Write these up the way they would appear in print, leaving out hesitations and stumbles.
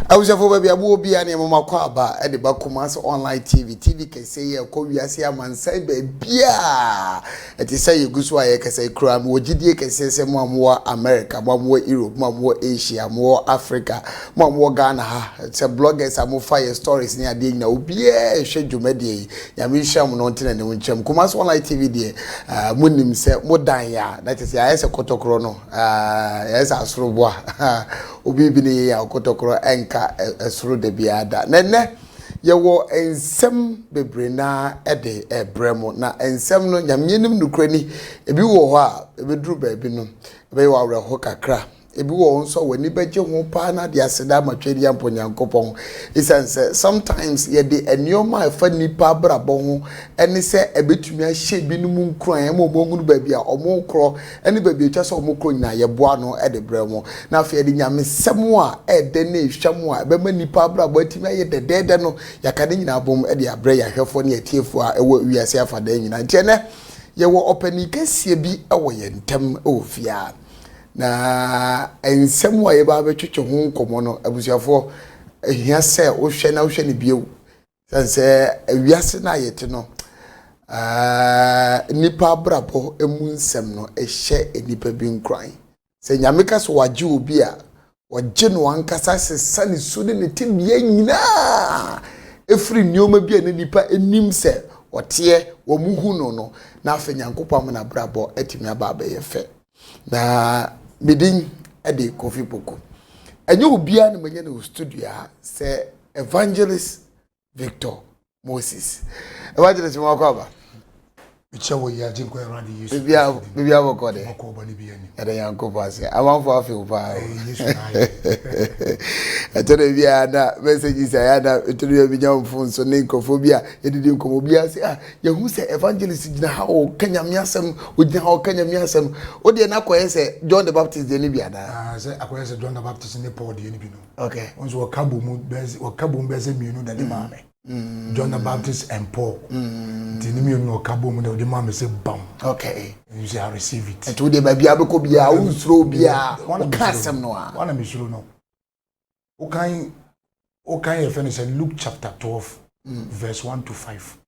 I was a for baby, I will be an Makwaba at the Bakumas online TV can say, Koviasia man say, baby, and to say you go so I can say, crime, what did can say, more America, more Europe, more Asia, more Africa, more Ghana. It's a bloggers, I'm more fire stories near the now, be a shade you made, Yamisha, Montin and Wincham, Kumas online TV, dear, Munim said, more daya, that is, yes, a cotocrono, yes, as Robois, Ubibini, a cotocro, enka, through the biada. Nene, you were in some bebrina ede bremo, na and some no yaminum no cranny, a biwa, a bedru baby no, a bewa hoka cra. Ebi wo nso wani beje ho pa na de aseda matwedi amponyankopon isense sometimes ye de enioma afa nipa brabo ho eni se ebetumi a hye bi no mu nkran ma omohunu ba bia omo nkro eni ba bia twase omo kro nyina ye boa no e de bremo na afa de nyame semu a e de na ehwam a be ma nipa brabo atimi aye de no yakade nyina bom e de abre ya hwefo ne atiefo a ewo wiase afa de nyina ntiene ye wo opani kasie bi e wo ye ntem ofia na ensem wa ye ba betwetwe ho nkomo no abusuafo ehia se wo hwe na wo hwe ne biewu sanse awiase na yete no nipa brabo emu nsem no ehye enipa bi nkran se nyame ka so waje obi a waje no ankasa sesa ne su ne tibia nyina efri nioma bi a nipa enim se wote wo muhu no na afa nyankopam na brabo etimi aba ba ye fe na Midin ede Kofi Poko. Enyo obia na manya na studio se Evangelist Victor Moses. Evangelist Mwakwaba. Bichawo ya jinko eradi Yesu. Bibia bokode. Makoba ni biani. Ede yankoba ase. Amanfo afi upa. Yesu na. Atore bia na message sa ya na eturu bi nyamfo so ne nkofobia edidi nkomobia se ya hu se Evangelist gina ha o kanyamiasem o gina ha o kanyamiasem o de na koye se John the Baptist de ni bia da. Se akoye se John the Baptist ne Paul de ni bi no. Okay. Onzo wakabo mu beze mienu da de maame. John the Baptist and Paul. Tinimi no kabo mu de maame say bam. Okay. You say I receive it. And today baby abeko bia unsro bia one kasem no a. One misro no. Okay you finish Luke chapter 12 verse 1 to 5.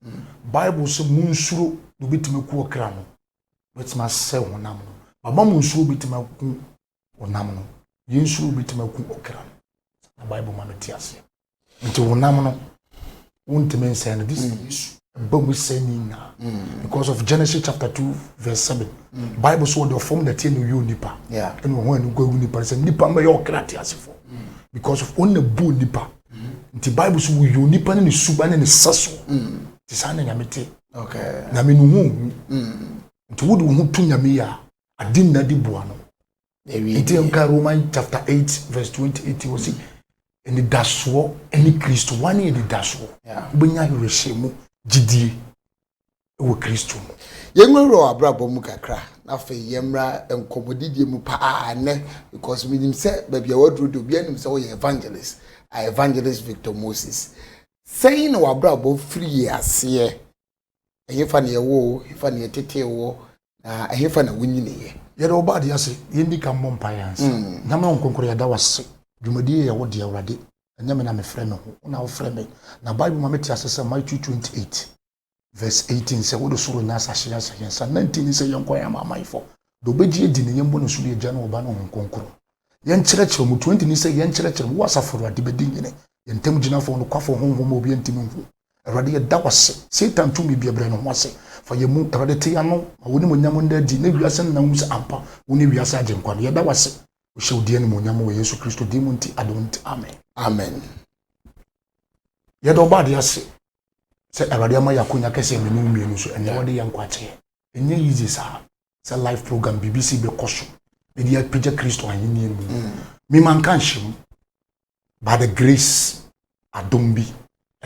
Bible say munsuro do bitime ku okra no. Bitime se honam no. Baba munsuro bitime ku honam no. Yinsuro bitime ku okra no. The Bible man tiase. Nti honam no wontimen say no this is Bible say na because of Genesis chapter 2 verse 7. Bible so the form that you nipa. Yeah. And when go nipa say nipa me your tiase for. Because of only bu nipa. Nti Bible so you nipa ne suba ne saso. Ti sana nyamete. Okay. Na me no hu. Nti wo do hu tu nyame ya adin na di bua no. Nti enka Roman chapter 8 verse 28 was see any daso any Christ one any daso. Yeah. Benya hireshemu gidie wo Kristo. Yenwero abrabo mu kakra na fe yemra enkomodidie mu pa ne because me nim say baby awadru do bia nim say wo evangelist Evangelist Victor Moses saying no abrabo free ase ehefa ne yewo ehefa ne tete wo na ehefa na wunyine ye Yere oba de ase yendi kan mompa yanse na me onkonkoro ya da wase dwumadie ya wo de awrade nyame na me frɛ me ho na wo frɛ me na Bible ma meti ase Matthew 28 verse 18 say wo do soro na asahye yensa 19 say yenkwa ya mamanfo do beji edi ne yembo no suru eja na oba no onkonkoro yen kyerɛkyerɛ mu 20 ni say yen kyerɛkyerɛ wo asaforo ade bedi nyine yentem gyinafo no kwafo honhom obi ntimi mfu awrade ye da wase Satan tumi bia bre no ho ase fa ye mu awrade te ya no ma woni mo nyamo nda di na wiase na hu se ampa woni wiase agenkwa no ye da wase o hye odie ne mo nyamo wo Yesu Kristo di mu nti adonti amen. Amen. Ye do ba de ase se awrade ama yakonya kese me no mienu so ene wode ye nkwache enye easy sa se live program BBC be koso be dia page Kristo anyini mu mi man kan him by the grace adombi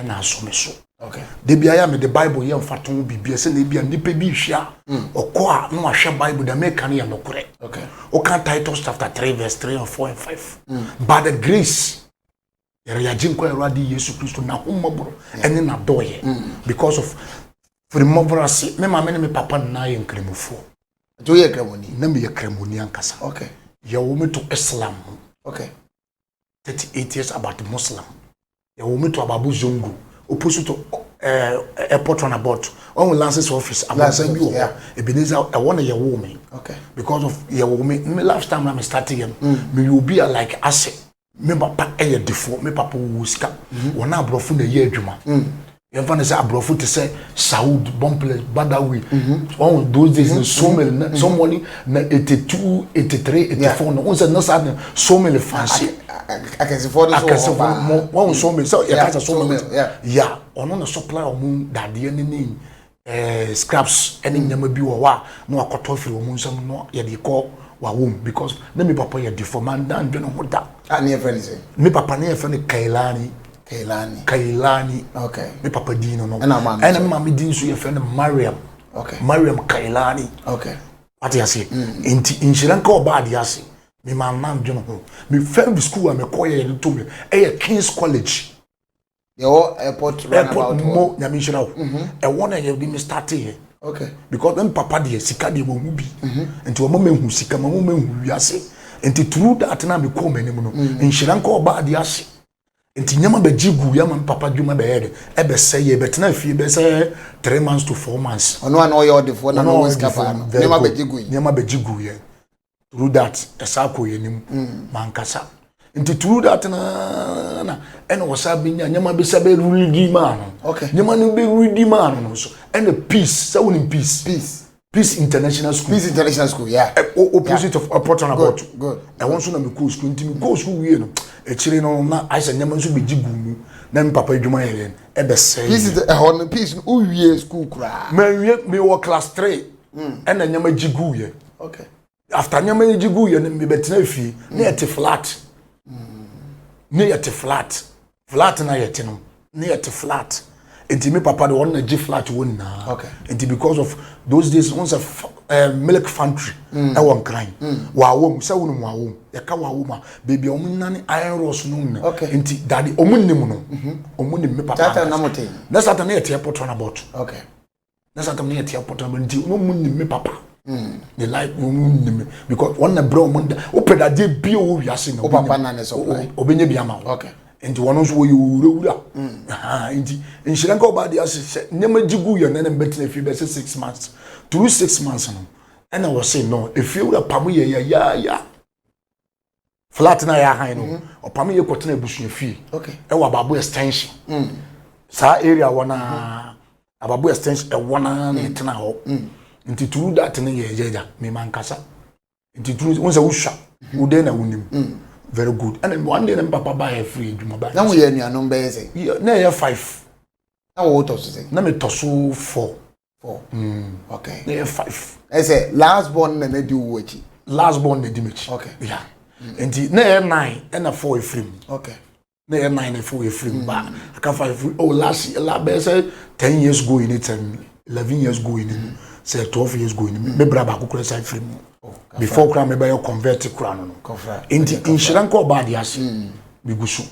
na asomeso. Okay. De bia ya me the Bible ye mfaton bibia se na bia nipa bi hwia okọ a no ahwe Bible da make kan ye nokore. Okay. O kan Titus chapter 3 verse 3 and 4 and 5. By the grace yere ya jinko erade Yesu Kristo na homabro ene na doye because of for mobrasi me ma me papa na ye nkremofo. Do ye kremoni na me ye kremoni ankasa. Okay. Ye wo me to Islam. Okay. 38 years about Muslim. You will meet to Ababu Zongo, opposite to airport runabout. On Lance's office, I'm not saying you are. Ebenezer, I want a woman. Okay. Because of your woman, last time I'm starting, me will be like asset. Me papa a default, me papa will scan. One hour from the year, Juma. You find a brofo to say Saud, Bumple, Badawi. Oh, those days, so many, so many, 82, 83, 84, no one's not sudden, so many fancy. I can see for this. I can see one so many, so yeah, so many, yeah, on a supply of moon that the enemy scraps any number be or what, no, a cut off your moon, some no, yeah, they call womb because let me papa, your deformant, dan, you know what that. I near friends. Me papa near friend Kailani. Kailani. Okay. Me papa Dino no. And I'm mommy Dino so your friend Mariam. Okay. Mariam Kailani. Okay. What you say? In Sri Lanka or bad you say? Me man John ho. Me friend school and me call you to me. King's College. Your airport runabout. Mo na me shira. E wona ye be me start here. Okay. Because them papa dey sika dey wo mu bi. Enti wo mama hu sika ma wo ma hu wiase. Enti through that na me call me nim no. In Sri Lanka or bad you say? Enti nyama be jigu ya man papa dwuma be here e be say ye betena fie be say 3 months to 4 months ono an oyo de for na no scapa no nyama be jigu ye through that esako ye nim mankasa enti through that na ene wosa be nyama be say be ready man okay nyama no be ready man no so ene peace say woni Peace International School. Peace International School, yeah. Opposite of Port Runabout. Good. I want to know me cool school. Inti me cool school we no. E chire no na I say nyama so be jigu mu. Na me papa adwuma yelen. E be say. Peace is a peace no wie school kra. Me wo class 3. And na nyama jigu ye. Okay. After nyama jigu ye me betena fie. Na yete flat. Na yete flat. Flat na yete no. Na yete flat. Inti me papa the one na G flat one na. Okay. Inti because of those days once a milk factory e won crying. Wa wom say wonu wa wom. E ka wa wom a baby omun nane iron rods no na. Okay. Inti daddy omun nim no. Omun nim me papa. Tata na mote. Na satan na yete airport runabout. Okay. Na satan na yete airport runabout inti omun nim me papa. They like omun nim because one na bro omun da opeda dey bi o wiase na. O papa na ne supply. Obenye bi ama. Okay. Enti wono so wo yura enti Sri Lanka oba dia se nyama jigu ye na betena fi be 6 months through 6 months no and I was say no if you wura pamu ye ya flat na ya han no o pamu ye kotena ebusu fi okay e wa babu extension sa area wona ababu extension e wona na tena ho enti through that na ye jeja me mankasa enti through won say wo hwa wo de na wonim very good. And one day, papa buy a free juma buy. Now we are near number is na ya 5. Now what to say? Na me tosu 4. Okay. Na ya 5. I say last born na do what? Last born na di mechi. Okay. Yeah. Enti na ya 9 and a 4 free. Okay. Na ya 9 and 4 free ba. I can 5 free. Oh last year la be say 10 years go in it and 11 years go in it. Say 12 years go in it. Me bra ba ko kura say free. Before crown me buy convert crown no confirm in Sri Lanka oba dia se bigusu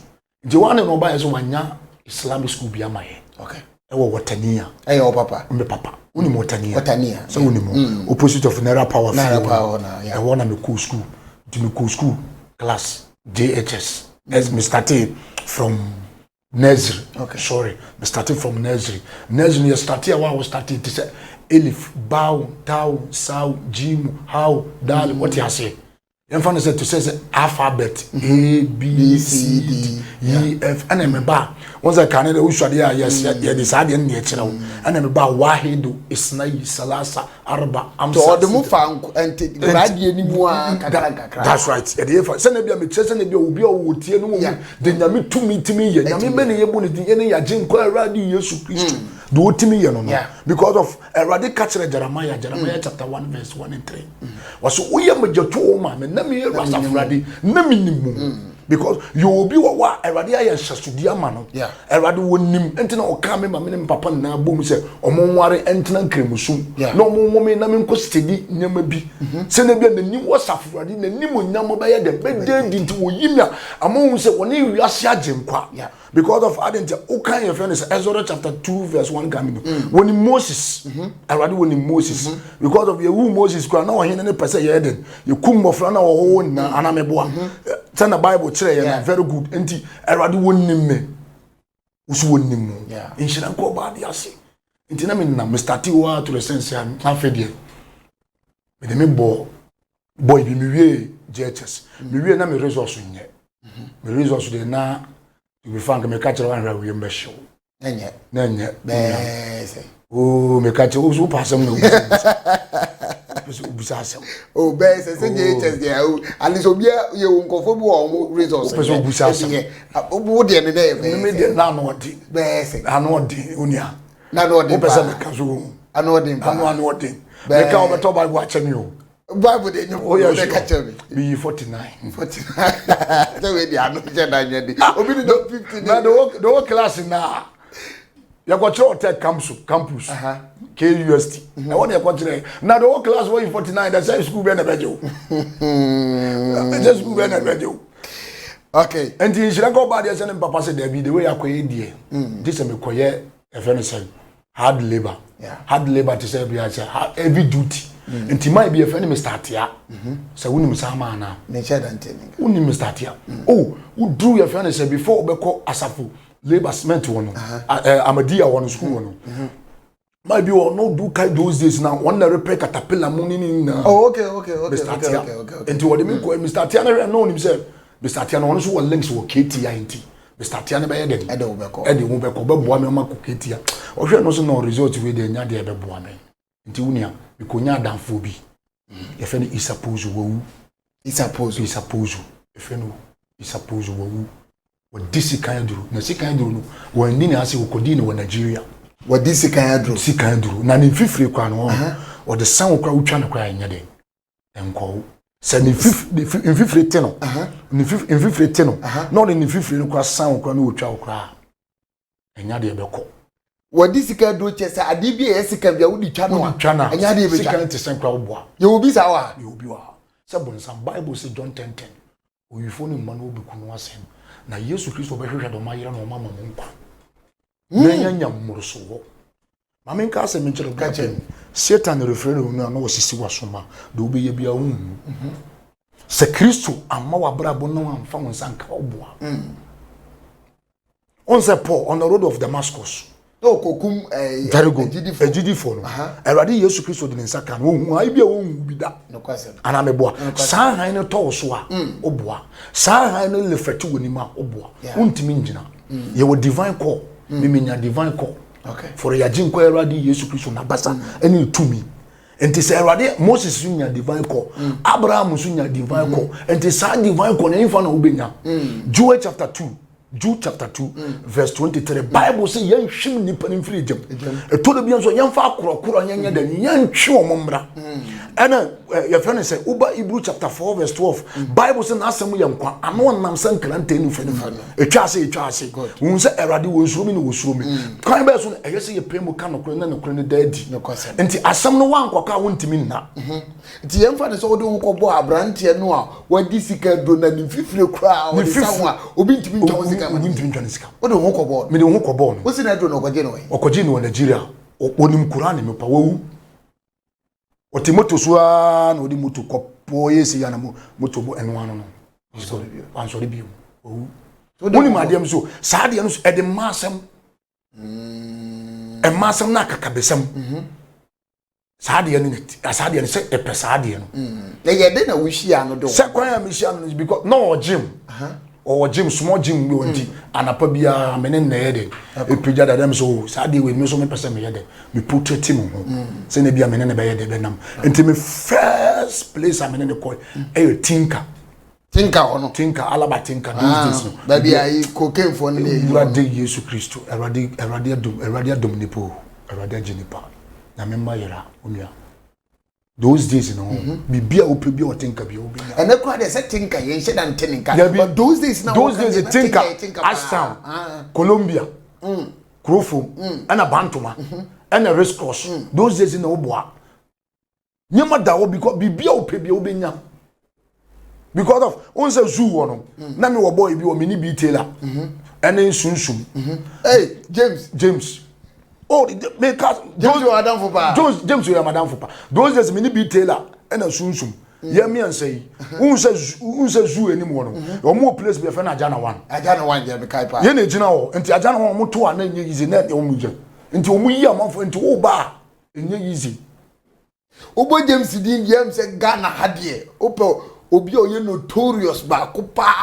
je wan no buy so wanya Islamic school bi amaye okay e wo Watania e your papa me papa uni Watania so uni mo opposite of Naira Power na yeah e won na me school to me school class JHS as me started from nursery okay sorry me started from nursery you started I was started to say Elif, Bow, Tau, Sao, Jim, How, Dal, what you say? You find to say alphabet A, B, C, D, E, F, and I'm about. Once I can't usually, yes, yeah, decided in the and I'm about Wahidu, Isnai, Salasa, Arba, I'm so the move and anymore. That's right. At the end, Senabia, me chest and will be all with you. Then you meet to me, and I mean, many able to any agent call radio, Christ. Do to me, you know, because of a radical catcher Jeremiah chapter 1, verse 1 and 3. Was we are major to man, and Nami Rasafradi, Nami. Because you will be what a radia Shastudia man, a radu wouldn't nim, and no come in my name, Papa na boom say, or Monwari enter cremusum, no more woman, Namin Costedi, Namabi. Senabia, the new was Safradi, the Nimu Namabaya, the bed dead into Yimia, among say, when you are Sajim qua. Because of adding the okay your friend is Ezra chapter 2 verse 1 coming. When Moses, I rather when Moses, because of your Moses, now any person you kum of Rana or own Anameboa. Tell the Bible chere very good. Enti Eradi wonnim me. Usu wonnim mo. Inshira nko ba de ase. Enti na me na me start wa to the sense am afedie. Me de me boy bi me wie JHS. Me wie na me resource nye. Me resource de na to be frank me ka chere wan ra wie mbehyew. Nenye. Bese. Oh, me ka chere usu pasam na ubusasem. Oh, bese se JHS dia o. Ali so bia ye nkofo bi o resource. Opeso ubusasem. Obu de ne dey. Me de na no di. Bese. Ano di unia. Na no di. Opesa me ka so. Ano di. Ano di. Me ka obeto Bible achemi o. Bible de nyo. Oh, yeah, sure. Catch me. Be 49. 49. So we dey ano je na nyedi. Obi ni 50. Na the whole class na. Ya go throw tech campus. KUST. I want you continue. Now the whole class were 49. That's why school be na bejo. Just school be na bejo. Okay. And the should go back there say papa say there be the way akoye die. This me koye e friend say hard labor. Hard labor to say be say heavy duty. Nti mai be e friend me start ya. Say woni sama na. Ne share dan ten. Woni me start ya. Oh, who drew your friend say before obeko asafo labor cement one. Amadia one school one. Might be or no do kind those days now. One repair caterpillar money na. Oh, okay. Into what they mean ko Mr. Tiana know himself. Mr. Tiana one so links wo KTI nti. Mr. Tiana be dem. E de wo beko. E de wo beko be boa me ma ko KTI. O hwe no so no result we de nya de be boa me. Nti wunia me ko nya danfo bi. Ye fe ni isapose wo. Isapose. E fe no isapose wo. Wo disi kan duru. Na si kan duru no. Wo ndi na ase wo kodi no Nigeria. What this kind of Sikandru na ne fifire kwa no o de san kwa utwa na kwa nya de enko se ne fifire te no ne fifire te no no ne fifire no kwa san kwa no utwa kwa enya de beko what this kind of chesa adibi esika bia wudi twa no enya de be twa sikante san kwa oboa ye obi sa wa ye obi wa se bonsam Bible say John 10:10 oyifo ni mma no obi kunu asem na Yesu Kristo be hwehwe do mayira no mama mo nkwa Nanya mmuruso wo. Mama nka ase me nkyere ka chen. Satan referendum no na wasisi wasoma. Do obi ye bia hu. Se Kristo amma wa brabo no amfa wonsa nka oboa. On se Paul on the road of Damascus. No kokum ejidi fo no. Erade Yesu Kristo de nsa kan wo hu ai bia wo hu bi da. No kwase. Ana meboa. Sa han ne to so a oboa. Sa han ne lefetu woni ma oboa. Untimi njina. Ye wo divine call. Miminya divine call. Okay. For ya jinko Erade Yesu Kristo na basa eni tumi. Enti se Erade Moses sunya divine call. Abraham sunya divine call. Enti sa divine call na infa na ubenya. Jude chapter 2 verse 23 Bible say yan hwim nipa ni mfiri jam. Eto de bia so yan fa akorokoro nyanya da yan twe omombra. Ena ya friend say uba Hebrew chapter 4 verse 12 Bible say na asem yankwa ano nam san kranta ni fani etwa ase won say Erade wo nsuromi ni wo suromi kan be so eye say ye premo kan nokro na nokro ni daadi enti asem no wankwaka wontimi nna enti yemfa ne so wo de wo kobo abrante no a wadi sika do na ni fifire kra o sanwa obi ntimi ntwa sika ma ntimi ntwa sika wo de wo kobo me de wo kobo no wo si na do no okoje no okoje ni wo Nigeria onim Quran me pa wo Otimoto suwa na odi moto kopo yesi ya na moto bo eno ano no ansori bi o woni ma dem so saade no so ede masem masem na kakabesem saade no saade no se epe saade no na ye de na wo hia no do se kwan ya me hia no because no gym or gym small gym we wanti anapa bia menen na yede epija da dem so saade we me so me pese me yede me portrait mo se na bia menen na be yede be nam enti me first place amenen ne call tinker alaba tinker those days no baby ai cocaine for ne Erade Yesu Kristo Erade adom nipo Erade aginipa na memma yera omia those days no bibia opebia o tinker bia obenya and ekwa de say tinker yen she dan tinker but those days now tinker Ashtown Colombia Krofo and Bantoma and a race course those days no boa nyama dawo because bibia opebia obenya because of on say zoo no na me wo boy bi o mini bi tailor and sunsum hey James oh because James you madam for pa James you madam for pa those days mini bi tailor and sunsum ye me ansay unse zoo anymore no omo place be fe na Ajana 1 je me kai pa ye na gina ho enti Ajana 1 mo to ana nye easy na omo je enti omo yi amanfo enti wo ba enye easy Obo James Dean yam se Ghana hadie opo obi oye notorious ba kupa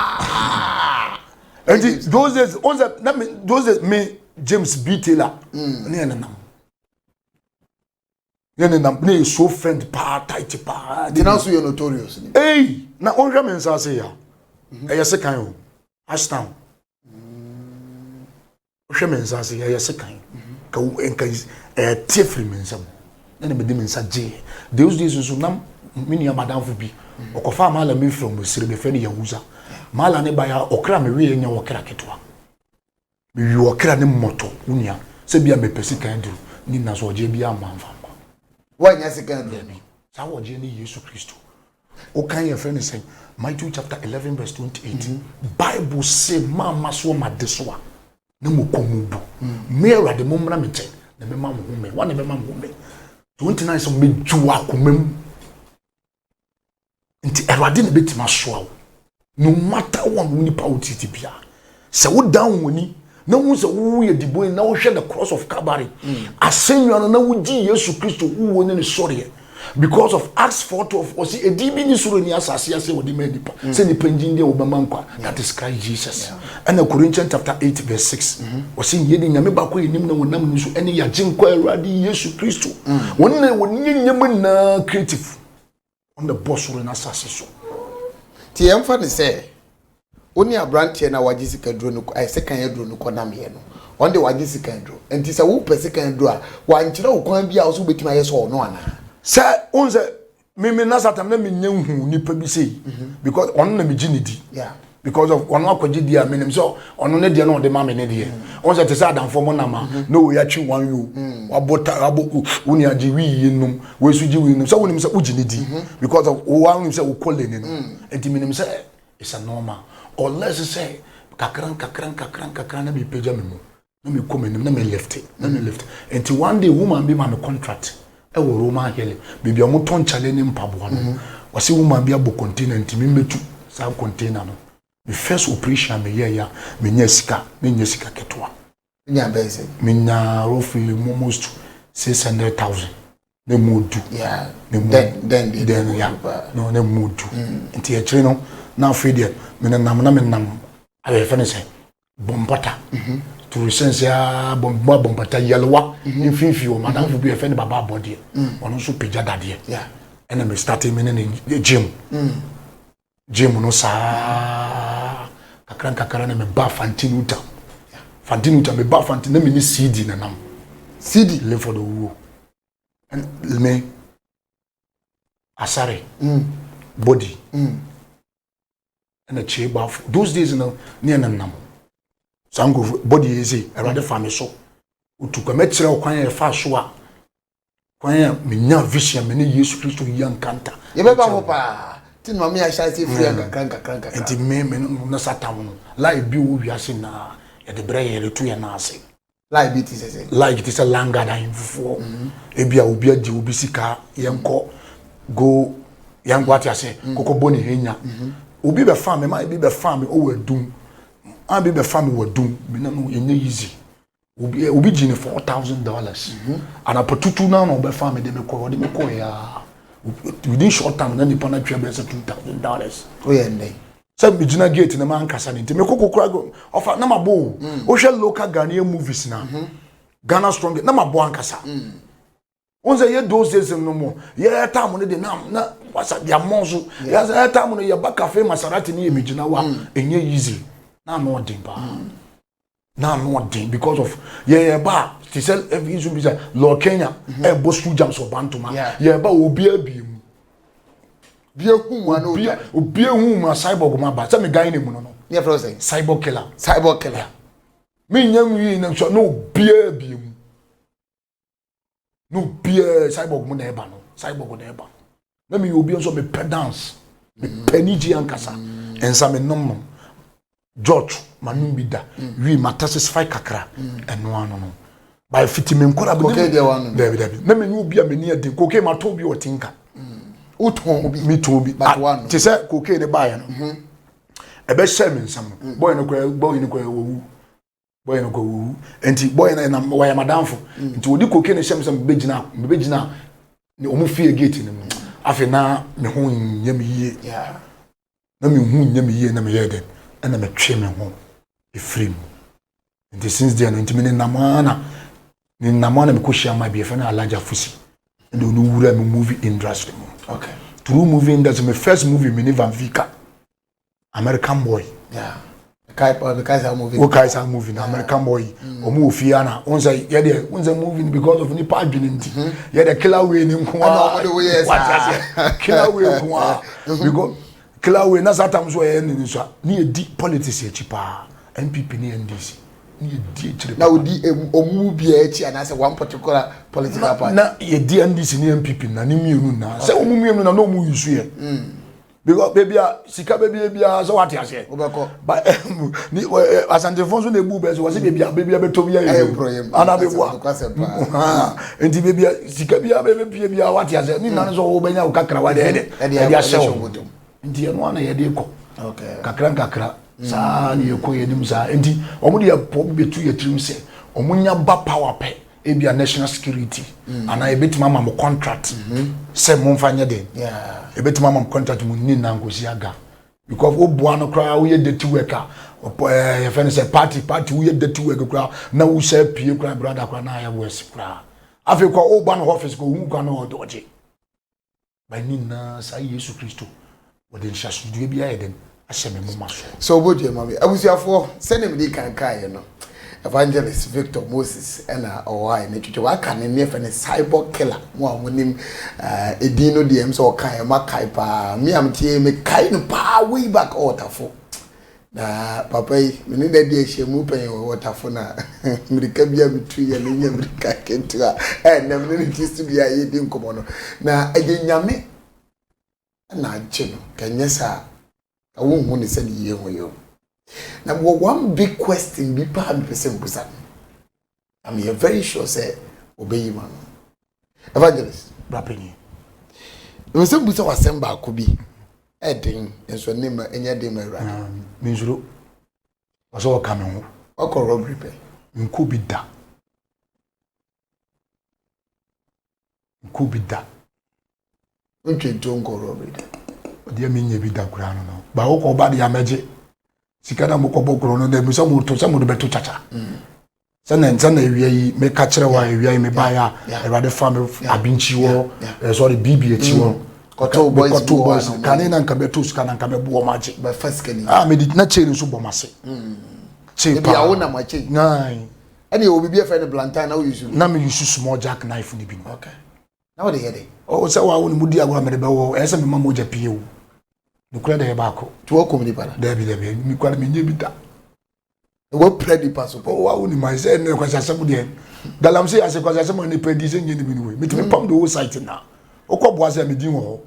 enti those days me James B. Taylor ne nanam ne so friend pa tight pa the now so you notorious hey na onhwa me nsa se ya se kan o Ashtown hwe me nsa se ya se kan ka tiefri me nsa na me de me nsa je those days so nam mini madam fu bi okofa mala me from sire be fe ne yahuza mala ne ba ya okra me we nya okra ketwa me wi okra ne moto unia se bia me pesi kan duru ni na so je bia manfa wanya second me sa wo je ni Yesu Kristo o kan ye friend say Matthew chapter 11 verse 28 Bible say mama so ma desoa na mo komubu me awade mo mra me che na me ma mo me wa na me ma mo me 29 so me juwa komam nti awade ne betima soa no matter what we nipa utiti bia se wo down woni na wo se wo ye dibo na wo hwe the cross of Calvary asenwa na wo gi Yesu Kristo wo ne sorry because of Acts 4:12 o si edibi ni suro ni asase ase wo di medipa se ni panjin de wo bema nkwa that is Christ Jesus and Corinthians chapter 8 verse 6 o si ye ni nyame ba ko enim na wonam ni so ene ya jinkwa awurade Yesu Kristo wonne wonnyem na creative on the boss ro na asase so ti emfa ne se oni abrantie na waji sika dro no ai sekan ya dro no konam ye no on de waji sika dro enti se wo pese kan dro a wankyere wo kwan bia wo so betima ye so no ana se onze me na satam na me nyanhu nipa bi sei because on na me ginidi yeah because of on akwaji dia me nim so on ne dia no de ma me ne dia onze te sa adamfo mo na ma no we yachi wan yo wabota aboku woni agi wi yinum we su gi wi num so wonim se uginidi because of o wan nim se wo koleni no enti me nim se it's a normal or let's say kakran na be page me mu na me come nim na me left enti one day woman be ma me contract e wo Roma hele bibi o mo ton chale ni mpaboa no wase woman bi abo container enti me metu sa container no the first operation me ya me nya sika ketwa nya bese me nya roughly almost 600,000 ne modu yeah then yeah no ne modu enti e kire no na afede me nam aye fene say bombata to resense ya bombata yelwa infinfi o madam fu bi e fene baba body ono so peja dade yeah and me starting me ne gym no sa kakran na me ba fantinuta me ba fantin na me ni CD na nam CD live for the wo and me asare body and a chair bath those days no near nam sango body easy around family so utuka metre okwan e fa so a kwan me nya vision me ne Yesu Kristo yankanta ye beba ho pa tin mama ya sha se free kakran enti me na satan no lai bi wo wiase na ya de bre ye retu ya na ase lai bi ti se like it is a langa da info ebia obi adi obi sika yenko go yango ati ase kokobɔ ne henya obi be farm me ma ebi be farm o wadum an be farm wadum me na no enye easy obi gine $4,000 and apotutu na no be farm de me ko ya within short time na nipa na twa be $2,000 o ye ndey so me gina gate na man kasa ni me kokokura go ofa na mabo o hwe local Ghanaian movies na Ghana strong na mabo ankasa once ye those days no more ye time no de na wasa dia monzo ye time no ye ba cafe Maserati ni me gina wa enye easy na no din ba na no din because of ye ba ti sell every issue be say Lord Kenya e bo school jams of Bantuma ye ba obi abiem bia hu wa no obi hu ma cyborg ma ba say me guy name no ye fro say cyborg killer me nyam wi na so no obi abiem no beer cyborg mo na eba no cyborg na eba na me obi so me pedance me peniji ankasa ensa me nom George manum bi da wi satisfy kakra eno ano no by fiti me nkora okay dey one David na me obi a me ni ade koke ma to bi otinka uton bi me to bi but one te say cocaine ne buy no e be share me nsam boy no kwa wo boy no go enti boy na why madamfo enti odi cocaine share me nsam be gina ni omu fie gate ni afi na me ho nyam yie na me hu nyam yie na me yeden na me twe me ho efrim enti since then enti me namana me ko share my be fa na alaja fusi and no wura me movie industry okay through movie industry my first movie me Van Vika American Boy Kaisa movie Kaisa movie na American Boy omu ofia na onza ye de onza movie because of ni pa adwene nti ye de killer way ni nko a killer way nko a because killer way na satam so ye ni so ni edi politics e chipa MPP ni NDC ni edi chire na odi omu bia echi ana say one particular political party na ye di NDC ni MPP na ni mienu na say omu mienu na no mu yusu ye because baby sika baby so what you say obeko but ni asante fonso na ebu be so wase baby beto ya ye ana be boa enti baby sika baby what you say ni na so wo benya ukakra wa de ya show enti ya no na ye de ko okay kakra sa ni ye ko ye nim sa enti omo de pop betu ye trim se omo nya ba power pe ebia national security ana ebetima ma mo contract se mo mfanya den ebetima ma mo contract mo ni na ngosi aga because obuano no kra wo ye dirty worker ye fene say party wo ye dirty worker kra na wo share pie kra brother kra na ya wes kra afi kwa oba no office ko hu kwa no odoje ba ni na sa Yesu Kristo wo den shasu du bia ye den ahye me mo maso so bodie mami abusuafo sene me di kan kai no Evangelist Victor Moses ena owai ne twetwe waka ne nefa ne cyber killer mo amonim edino DM so kan ma kai pa mi am tie me kai no pa way back otafo na papa yi me ne dey ehemu pen otafo na mirika bia mitu ye ne nya mirika kentu a na me ne tistu bia ye di nkomo no na enyame na agye no kanyesa awu hu ne se ne ye ho yo. Now, one big question be person I'm very sure say obey you man. Evangelist, rapini. The person busa was sent back could be adding and so name any day my right. Minzuro was all coming. Or robbery pay. Nkubida. Don't go robbery. Dear mean you be that ground no. But oko badi ameje. Sikana moko no de musa mu to se mu de beto chacha sana ewie yi me ka kire wa ewie yi me ba ya erade family abinchi wo sorry bibi echi wo koto boys kan na nka beto suka na nka be bo maji by first can me di na chain so bo mase che pa ya wona ma chain nai any obi be friend blantan na we use na me use small jack knife ni bi okay now they hear o se wa woni mudi agwa me de be wo ese me mama oja pie wo nukura de baako to komuni para debi mi kwala me nye bita wo predi paso o wa woni mai se ne kwasa sabu de galamse ase kwasa sabu ne pedi se nye ni bi ni we me pam do site na o ko boase me din wo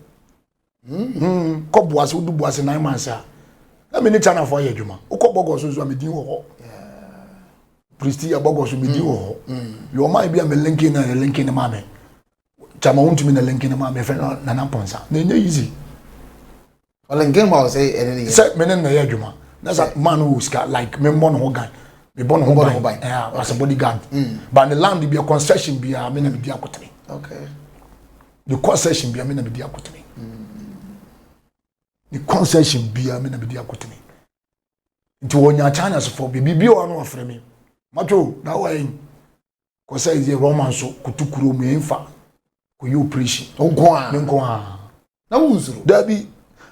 ko boase o du boase 9 months a na me ni chana for ye djuma o ko bogo so me din wo priesti ya bogo so me din wo yo mai bia me linkin na ma me chama untu me na linkin na ma me fe na namponsa na nye easy. Well, in game, I say anything. Say, men na ya juma. That's a man who's got like me born ho guy. Me born ho guy. Yeah, as a bodyguard. But the land be a concession be a me na be dia kotene. Okay. The concession be a me na be dia kotene. The concession be a me na be dia kotene. Nti wonya chance for bibi o no afre me. Macho, na why? Ko say is romance so kutukuro me enfa. Ko you preach. Onko a. Nko a. Na wuzuru. Da bi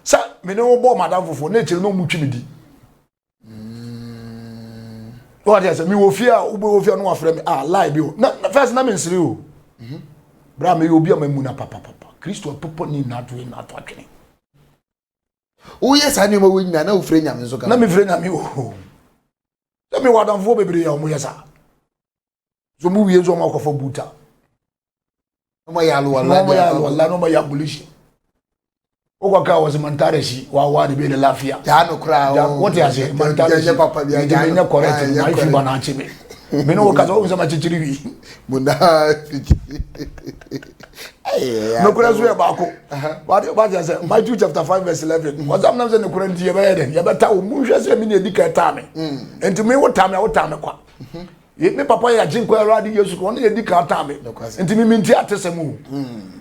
sa me no bo madam fofo na chire no mutwi me di what ya say me wo fia no afre me lie bi o na first na me nsiri o bra me obi amamu na papa Kristo popo ni na to atwene o yes ani ma wonyina na ofre nyame nso ka na me fre nyame o na me wadam fo bebre ya o mo yesa so mu wie zo ma akofo buta no ya lo wala no ma ya bulishi Okwaka was Mantareshi, wa de be the lafia. Jano cry. What you say? Mantareshi papa be a correct. My fibanachi me. Me no kazo za machichiri. Munda. no kura so e ba ko what you say Matthew chapter 5 verse 11 was am na say no kura ndi e be den ye beta wo mu hwe say me na edi ka ta me enti me wo ta me kwa me papa ya jin kwa radi Yesu ko na edi ka ta me enti me nti atesemu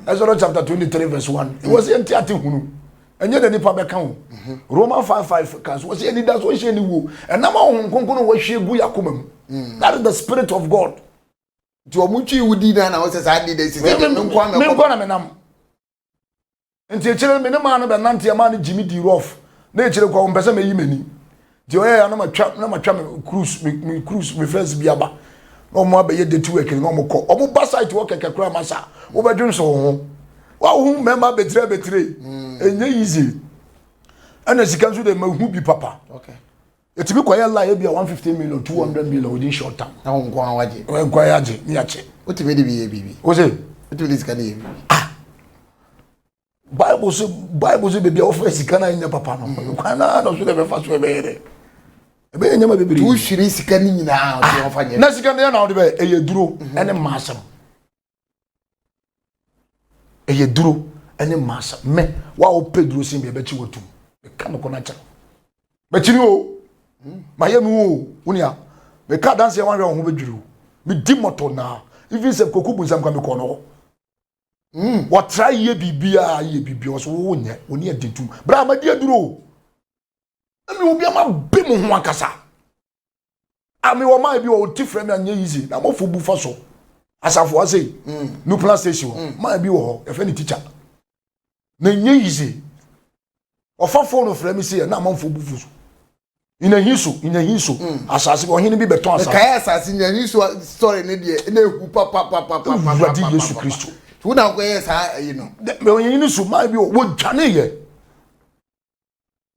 Exodus chapter 23 verse 1 it was enti atehunu enye da nipa beka ho Roman 5:5 kan so say leaders wo hye ni wo enam ahon konkono wo hye gu yakoma mu that is the spirit of God to omuchi wudi na wo say sa di dey say me nkwa na me nam enti echire me ne ma no be nante ma no Jimmy D Rough na echire kwa mpese me yi mani di oya ya na matwa me cruise me friends bi aba no mo abaye de tu work no mo ko omo ba site work kekra masa wo bedwun so ho wa hu member betre enye easy ana sika nso de mahu bi papa okay etimi kwaya la bia 150 million 200 million within short time na won kwa waje kwaya aje ni ache otimi de bi bibi o say otimi sika na Bible so be bia offer sika na nya papa no kwa na so de be fa so be yere ebe nya ma bebiri tu hwiri sika ni nyina o fa nye na sika na o de be eye duro ene masam eye duro ene masam me wa o pedro sin be chi watum be ka no kona cha be chiri o ma ye mu o unia be ka dance wan ho be dwuru be di moto na even se koku bunsam kwa me ko no what try ye bibia ye bibia so wo nya oni adentum bra ma di aduro ami obi ama be mo ho akasa ami wo ma bi wo tifre me anya easy na mo fo bu fa so asafo ase no plan station ma bi wo ho e fe ni teacher na nya easy ofa phone frɛ me se na ma fo bu fu so ina hiso asase ohini bi beton asase kaya asase nya hiso story ne de na eku papa di Yesu Kristo tu na ko yes ha you know me ohini so ma bi wo dwane ye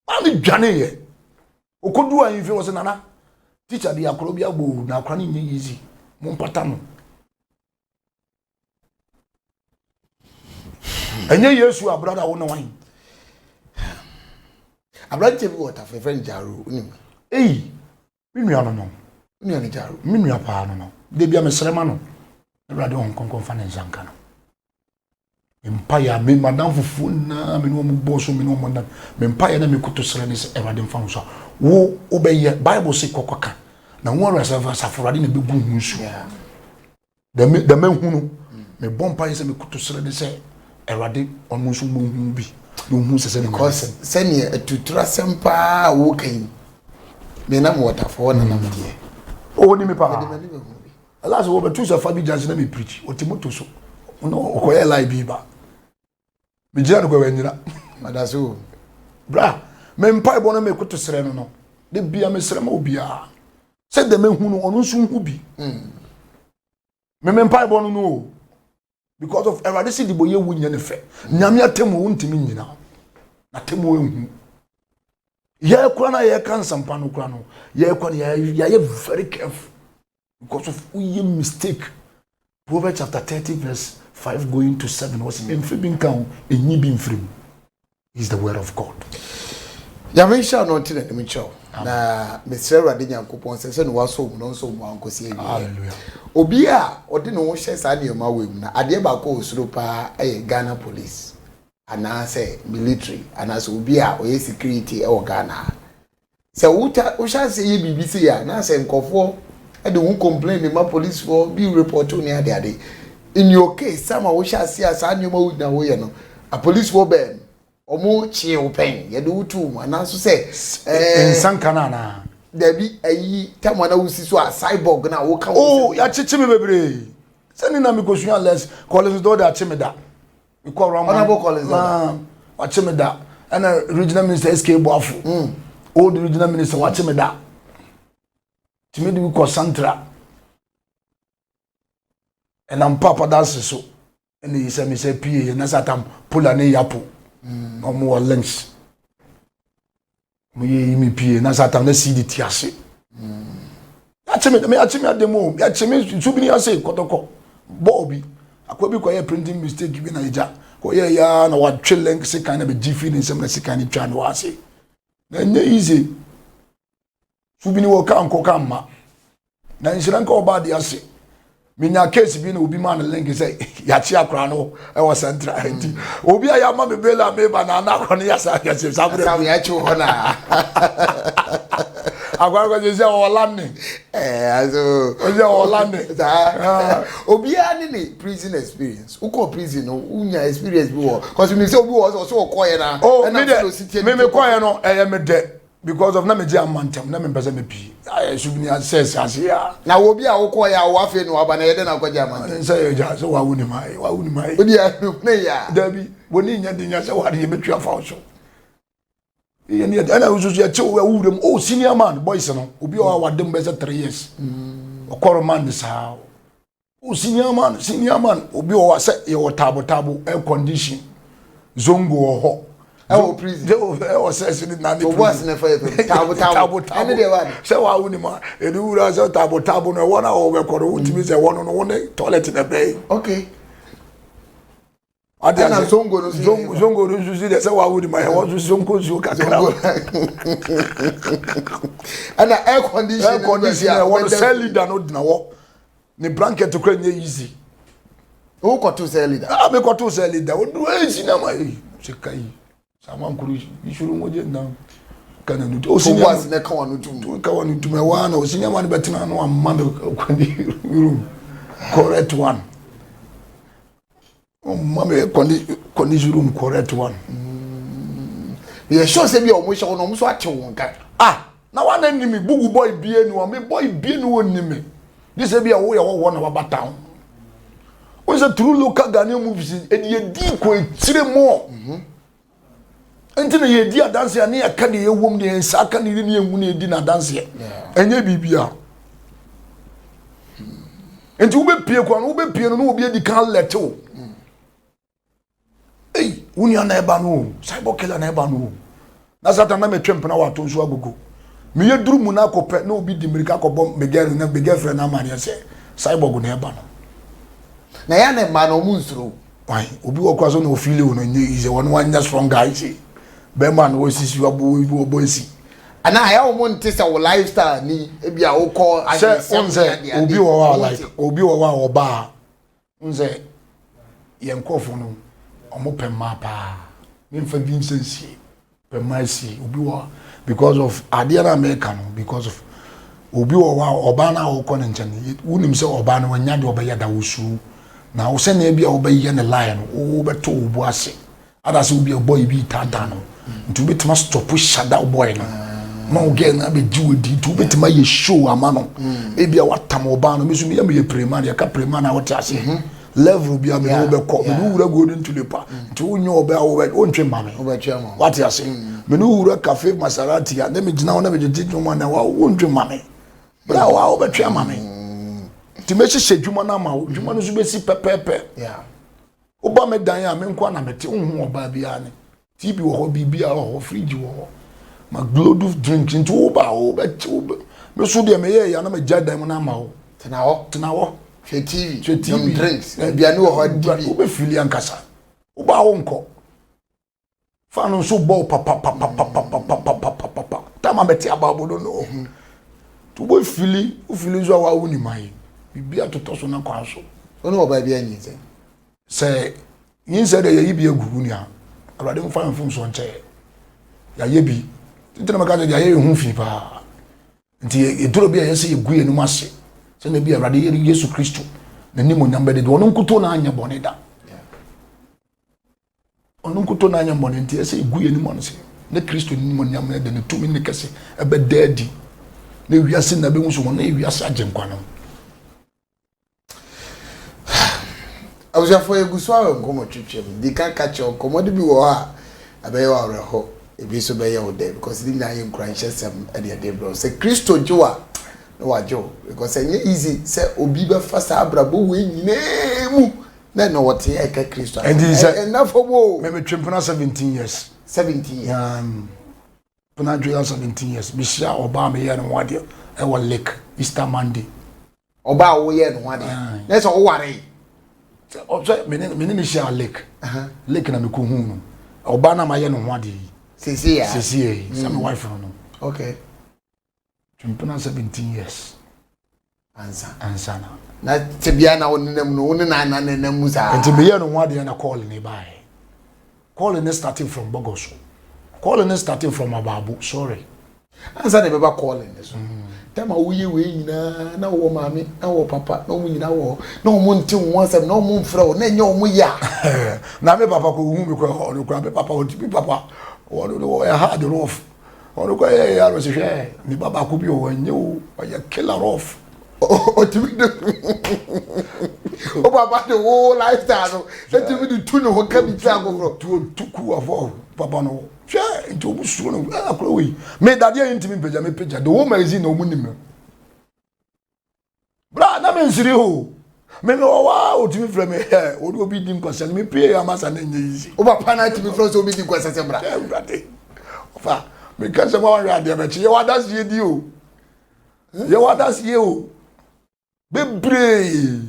ma bi dwane ye okodu an fi wo se nana teacher bi akoro bi agbo na akora ni nya easy mo mpata no enye Yesu abrada wo na wan abrante bi water for friend Jaro unim mi nua no uni ani Jaro mi nua pa no de bia me srema no abrada on konkon fa na nsanka no empire me madam fufu na me no mo boso me no mo na me empire na me kuto sre ne se abrade mfa so wo obeye Bible say kokoka na wo reserve safurade na be gu hunsu da me hunu me bompa se me kuto sre ne se abrade on mo so mo hu bi no hu se because seni atutura sempa wo kan me na mo water for na nam die o ni me pa alas wo be tu se fa bi jazz na me preach o timoto so no ko ye lai bi ba me jira ko wanyira madaso bra me mpa bo na me kuto sere no de bia me sere ma obia se de me hu no onu so hu bi me mpa bo no because of erade si dibo ye wu nya ne fe nyame atemu wo ntimi nyina na temu ehu ye kura na ye kan sampa no kura no ye kwa ye very careful because of ye mistake. Proverbs chapter 30 verse 5 going to 7 was in Fibin count enyi bi mfrim is the word of God. Ya me sha no tine me cho na me sere erade nyankopon se no waso no so mo ankosi eyi Hallelujah. Obi a odi no hye sa ne ma wem na ade ba ko osuro pa Ghana police ana say military ana so obi a oye security e Ghana se wo sha se ye BBC ya na se nkofo e de won complain ma police for be report on ade in your case some wo sha se asa ne ma wo na wo ye no a police for ben omo chi open ye de wutu mu ana so se Sankana na Debi ayi tamana wusi so a cyborg na wo ka oh ya chichi me bebre send na me go sua less Collins do da chichi me da we call Rama Honorable Collins wa chichi me da and regional minister SK Boafo old regional minister wa chichi me da timi de we call Santra and am papa dance so and he say me say PA na satam pula ne yapo no mo lunch me mi pie na satam na CD tiase acheme ademo acheme subini ase kotoko bobi akwabi kwa ye printing mistake bi na eja ko ye ya na wa tweleng se kan na be gifi ni sem na se kan ni twa no ase na nye easy subini wo kan ko kan ma na nshira nka oba de ase minya case bi na obi man link say ya chi akra no e was central enti obi aya ma me bela me ba na akra no ya sa ya se sa Sa ya chi ho na. Agora go je Orlando. Also Oje Orlando. Obi ani prison experience. Uko prison no unya experience bi wo. Cause me say obi wo so koye na. Oh, me koye no me de because of na me je amantem na me pese me pi. I should be assess as ya. Na obi a wo koye a wo afi no aba na ye de na kwaje amantem. Say ya so wa wuni mai. Odi ya ne ya. Dabi woni nya de nya say wa de me twa fa so. And I was just senior man, boys, no, will be all what them better 3 years. A quarter man this how. Oh, senior man, will be all set your tabo, air condition, zongo or hot. Oh, please, they was saying it now. Was never tabo. So I wouldn't mind. And you would have tabo, no 1 hour record, which means a one on one toilet in a bay. Okay. I don't zongo do see that's how I would my house zongo so kakra. And air condition I want to sell it down na wo. Ni blanket to crane easy. Who got to sell it? Ah, me got to sell it. What do I see na mai? Se kai. Sama kuru ishuru moje na kana no. O senior was na ka wanu tum. Ka wanu tum e wa na o senior man betina no amma me kwani room. Correct one. Oh, mommy, condition room correct one. Yeah, sure, say me almost on so at one guy. Ah, now one enemy, boo boy, be anyone, me boy, be no enemy. This will be a way of one of our town. What's a true local Ghanaian movies and ye deep way 3 more. Until ye dear dance near Candy, a woman and Sakan in dinner dance here. And ye BBR. And to be peer, one will be peer, no be the can't let go. Hey, unya na eba no, cyber killer na eba no. Na satana me twemp na wato nso agogo. Me ye duru mu na akopɛ na obi di mirika akɔbɔ me girlfriend na man ye sɛ cyber na eba no. Na ya na ma no mu nsuro. Why, obi wo kwaso na ofile wo no nye ize wo no anya strong guy say. Be man wo sisi wa bo esi. Ana ya wo monte sɛ wo lifestyle ni e bia wo kɔ sɛ onze obi wo wa like obi wo wa oba. Nze ye nkofo no omo pema pa me fa bi nsensie pema si obi wa because of adia na America no because of obi wa oba na wo kɔ ne nkyɛn wunim sɛ oba no wanya de obɛyɛ da wosu na wo sɛ na bia obɛyɛ ne line wo bɛto wo bu ase ada sɛ obi boy bi tata no nti obetuma stop shada boy no ma wo get na be di wodi nti obetuma ye show ama no e bia watam oba no me so me ye prema ya ka prema na wo te ase level bi am no be ko me no wura golden tulipa nti wonyo oba wo ntwe mame what you say me no wura cafe Maserati ya na me gina wo na me gidi dwuma na wo ntwe mame bra wa wo betwe mame nti me hye dwuma na ma wo dwuma no so be si pepepe oba me dan ya me nko na mete hu oba bia ne TV wo ho bibia wo fridge wo ma gloduf drink nti wo ba wo betwe me so de me ye ya na me gya dan mo na ma wo tena wo TV drinks bia no ho dibi wo be fili ankasa wo ba wo nko fa no so bo papa ta ma beti ababo no to bo fili wo fili zo wa woni mai bibia toto so na kwa so ono oba bia nyi se yin se de yi bi egugu ni a awade mo fa mfum so nche ya ye bi titira maka de ya ye hu fi pa nti eduro bia ye se egu ye ni mo ase se na bi awade ye Yesu Kristo na ni mo nyamba de wono nkuto na anya bone da ono nkuto na anya bone nti ye se egu ye ni mo nse na Kristo ni mo nyamba de ne tumi ne kese ebe daddy na wiase na be nso na wiase agenkwa no Awuzafo eguso awe nkomo twetwem di kan kache nkomo de bi wo ha abaye wa reho ebi so be ye wo de because di na ye nkranche sem e de bro se Kristo jiwa no wajo because enye easy se obi be fasa abrabo we nyinemu na no wote e ka Kristo and na fobo me twempuna 17 years puna joya 17 years bi sha oba me ye no wade e wo lake Easter Monday oba wo ye no wade na so wo ware obse menene share lake lake na me ko hu no oba na ma ye no ho ade sisi some wife no okay twempuna 17 years ansana na tebia na wonenam no wone na nanam za enti me ye no ho ade na call ni bae call is starting from Bogoso. Call is starting from Ababu. Sorry. Answer the baby calling this. Time we na wo mami na wo papa na wo nyina wo na wo nti wonsem na wo mfra wo na nya wo ya. Na me papa ko hu me ko no kra me papa wo tipi papa wo no ya hard rough. Ono ko ya ro se hwe me baba ko bi wo nya wo ya killer rough. O tipi de o papa de wo lifestyle no tipi de tu no ho ka bi tra go tu ku afọ papa no hwe nti o su no akro we me dade ntimi peja me peja the woman is in no munim bra na me nsiri ho me wa o timi fra me he o do bi dim kwasa me pay amasa na nye easy o papa na timi fra so bi dim kwasa se bra brade ofa me kan se ma wa ade be chi ye wa das ye di o ye wa das ye o bebre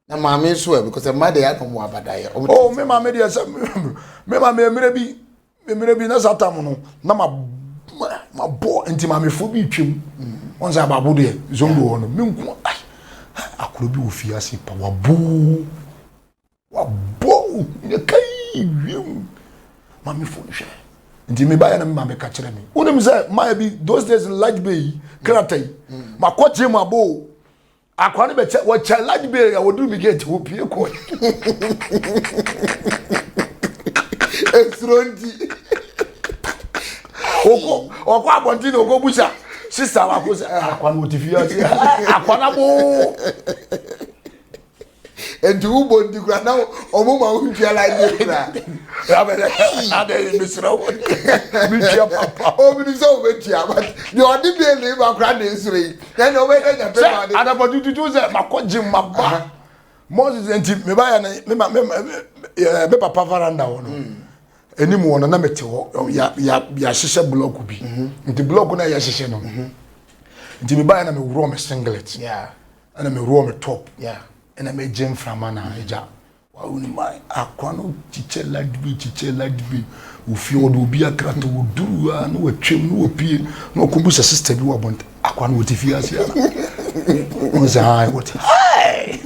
na mama so because the mother ya no abada ye oh me mama dey say me mama emire bi na satam no na ma bo enti mama fo bi twem on say ababo de zombo ho no me nku ai akoro bi ofia se pa wa bo ne kai wiem mama fo hwe enti me ba ya na me mama ka kire me unim say my bi those days in large bay kratai ma kwache ma bo akwani be wa challenge be ya wodu mi get wo pie ko esrondi oko abonti no go busa sister wa ko akwani wo tifia akwana bo endu bondi kura na omo ma untia la ni kura ya be ade misra wo mi tia papa o mi so we tia but the odi be le ba kura na esure then o we na pe ma de ada bodu tutu ze makojim maba Moses enti me ba ya na me papa varanda wo no enimu wo na mete wo ya hyehyɛ block bi enti block na ya hyehyɛ no enti me ba ya na me wuro me singlet ana me wuro me top ena me gem from ana eja wa uni mai akwano chiche ladbi ofi odo obi akrato oduru a no watwem no opie no kombusa sister bi wa bont akwano wotifi ase ana mo za what hi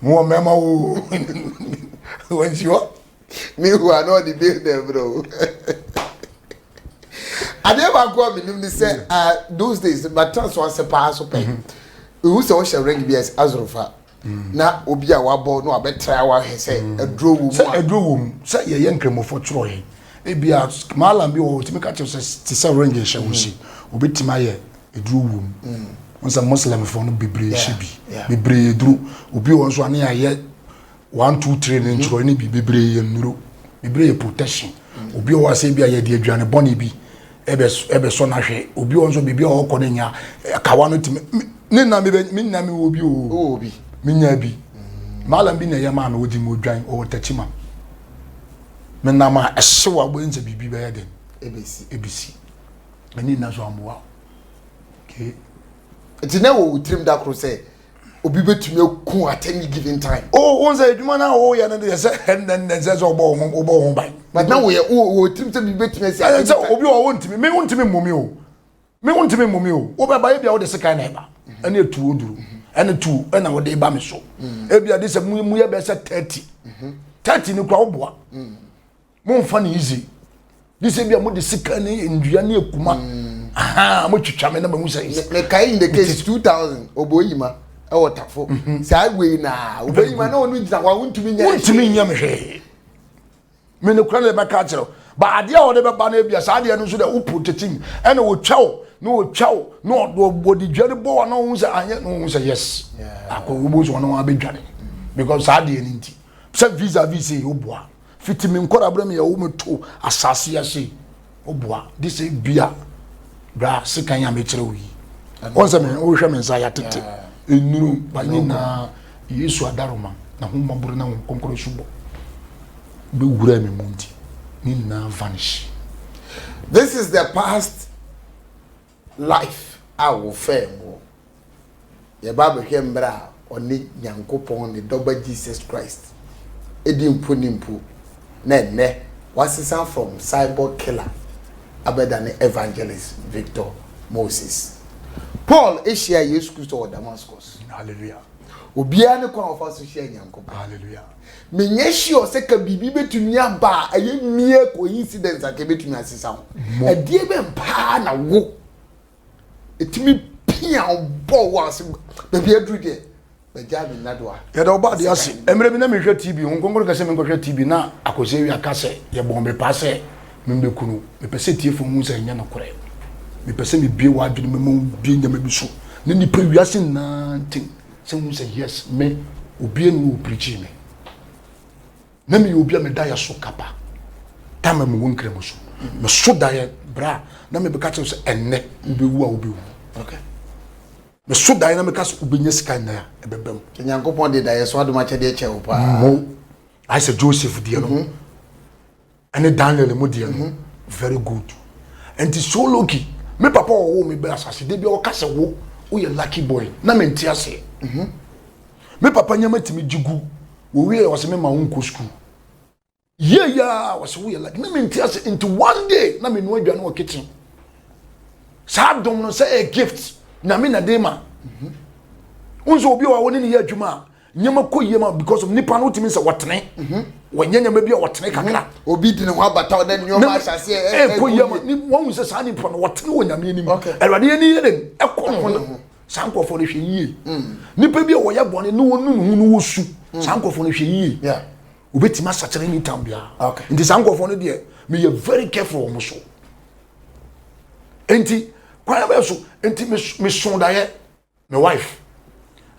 mo mema wo when you me who are not the day there bro I never go me nim say those days but transfer se pass up who say what shall ring BS Azrofa na obi a wabo no abetra wa he say adro wo mu say ye nkremofo tro he e bia malam bi wo timi ka che say ring he she wo si obetima ye adro wo mu onsa muslim fo no bebre she bi bebre adro obi won so ane aye 1 2 3 ne ntro ne bi bebre ye nuro bebre protection obi wo say bia ye de aduane boni bi ebe so na hwe obi won so bibia wo ko ne nya kawa no timi ni na me obi obi minya bi malam bi na yema na odi modwan o tachima me na ma ehyewa bo nze bibi be yeden ebisi ani na so amwa okay enti na wo trim da kro say obi betumi ku at any given time onze edwuma na wo ya na de say en say so obo ho ban but na wo trim say bibi betumi say obi wo ntimi me ntimi momi o me ntimi momi o wo be ba ye bia wo de sekai na eba ene etu oduru ene tu ena wo de ba me so e bia de se mu ye be se 30 ni kwa oboa mo mfa ni easy de se bia mo de sekai na ndua na ekuma aha mo twitwa me na ba mu say me kai in the case 2000 oboyima e wotafo sai we na oboyima na onu jita kwa untumi nya me hwe me ne kura le ba ka kire ba ade a wo de be ba na bia sa ade no so de wo protecting ene wo twawo no twawo no body dware bo na wo say anye no wo say yes akọ wo so na wo abedware because sa ade ni nti se visa oboa fitimi nkora bra me ya wo meto asase ya se oboa this is bia bra sekan ya me kire wo yi won say me wo hwe me nsa ya tete enuru ba ni na Yesu adaroma na ho maburu na konkoro subo be wura me munti ni na vanish. This is the past life our fame ye baba hwembra oni nyankopon ni doba Jesus Christ edi mponimpo na ne wasisa from cyber killer abeda ne evangelist Victor Moses Paul Asia Jesus Christ or Damascus. Hallelujah. Obiane kwa ofa so hia Nyankopon. Hallelujah. Menye sure se ka bibi betumi aba aye mie coincidence aka betumi asesa ho. Adie be mpa na wo. Etimi pia obo wo ase baby adru de. Beja me nadwa. Ya da oba de ase. Emre bi na me hwe TV, nkonkoro ka se me hwe TV na akose wi aka se ye bombe pa se me kunu. Me pese tie fo mu se nya na kore. Me pese me bie wa adwene me mu bie nya me bi so. Ne ni pe wi ase na tin. Se mu se yes me obi enu preach me. Na me obi a me da ya so kapa. Tama me won kremo so. Me so da ya bra na me be ka se enne obi wu a obi wu. Okay. Me so da na me ka so obi nya sika na ya ebebem. Nyankopon de da ya so adoma chede che wo pa. Mo I say Joseph die no. And Daniel mo die no. Very good. And it's so lucky. Me papa wo me be asase de bi o ka se wo ye lucky boy na me ntia se. Me papa nyama timi jigu wo wie o se me ma won ko school. Yeah, was we like na me ntia se into one day na me no adwane wo kitchen. Sa dom no say a gift na me na dey ma. Unzo obi wa woni ne ya adwuma nyama koyema because of nipa no timi se wotene. Wanyanya ma bi a wotene kakra. Obi di ne ho abata na nyoma asase koyema ni won se sa nipa no wotene wonyame anim. Erade ni yeden ekon no. Sankofo no hwe yie. Nipa bi a wo ya bone no wonu no wo su. Sankofo no hwe yie. Yeah. Obetima sachere ni tambia. Okay. Nti sankofo no de me you very careful mo so. Enti kwa be so enti me so da ye my wife.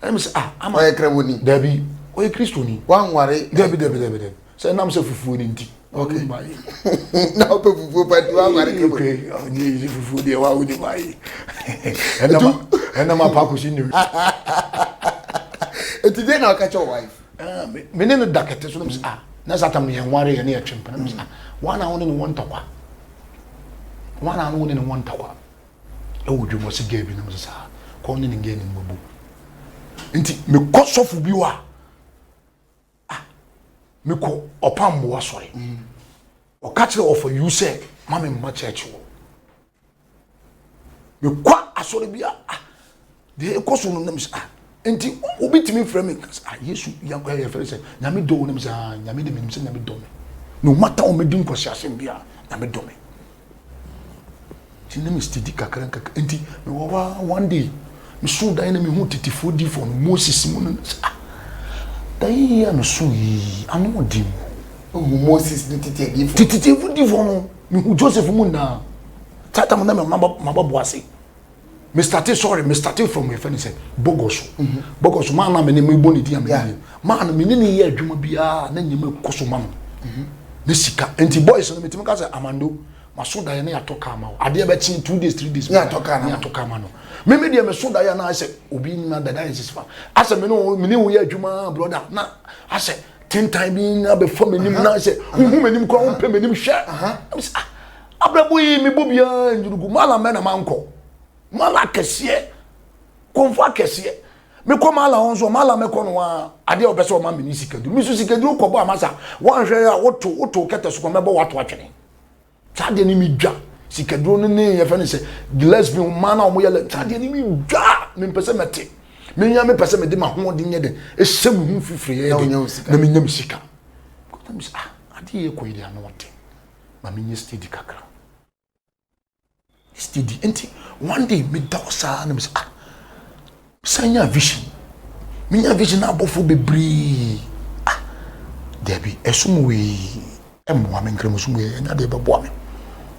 I say am I kremoni. Debi o Kristo ni. Wan ware. Debi. Say nam se fufu ni nti. Okay. Na ope fufu pa tu wan ware kremoni. Okay. Ni fufu de wa udi mai. Enama pa ko si ni. Enti dey na catch your wife. Me ne no dakete so nam say na satam ye nware ye na ye twempa nam say wana woni ni won takwa. Wana woni ni won takwa. E wo dwumo se gabi nam say ko ni nge ni mbobu. Nti me kosofu bi wa me ko opam mo asore o catch the offer you say mama ma church wo me kwa asore bi de koso no nam say nti obi timi frame yesu yankwa ye fere say nyame do nam say nyame de me say nyame do me no matter o me din kwasi asem bia nyame do me ti na me steady kakran nti me wa one day me so dan na me hu titifo di for Moses mu no dai ya me so yi anu di mu Moses ni titifo di for no me hu Joseph mu na tata mo na me mababo ase me started from my friend said Bogos man na me ne me boni di am man me ne ye adwuma bia na nyima koso ma no ne sika enti boys no me timi ka say Amando maso da na ya toka ma ade be chi 2 days 3 days ya toka ma no me de me so da ya na say obi ni na da is fa ase me no me ne wo ya adwuma brother na ase 10 time bi na be fo me nim na say hu me nim ko wo pe me nim hwe abrabo yi me bobia njurugu mala me na manko mala kese konfo kese me ko mala onzo mala me ko no ade obese o ma me ni sikadu mi so sikadu ko bo amasa wan hwe ya woto kete so ko me bo wato atwene tade ni mi dwa sikadro ne ye fa ne se lesbian man a mo ye tade ni mi dwa me pese mete me nya me pese me de ma ho de nye de e sem hu fifiri ye de na me nya sika ko tam se ade ye ko ide ano wote ma me nye steady kakra steady enti one day me dosa na me se sanya vision me nya vision abofo bebre debi esumwe emwa me nkremo sumwe nya de bebo me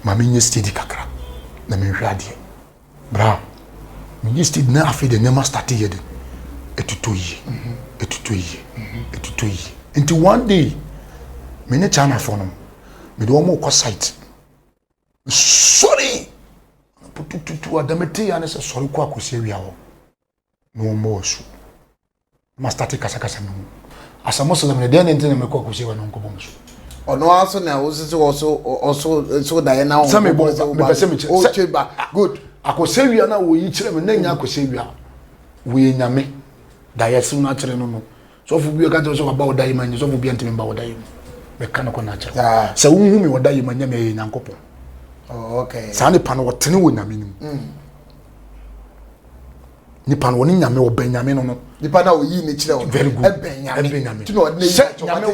ma me nye steady kakra na me hwa de bra me nye steady na afi de nema start ye de etutoyi until one day me ne chana for no me do mo ko site sorry pututu adamete ya ne se sorry ko akosi awia ho no mo su ma start kasa no asamo so me de ne ntene me ko akosi wa no nko bom so ono aso na also da na o me pese me o cheba good akosi awia na wo yi kire me na nya akosi awia wo nyame da yesu na kire no so fu bi ka to so ba oda yima nyi so fu bi antime ba oda yima be kan ko na kire se wo hu me oda yima nya me nyankopon oh okay sa ne pa no wotene wo nyame nim nipa no woni nyame obenyame no nipa na oyi ne kire very good ebenyame ti no odne nyame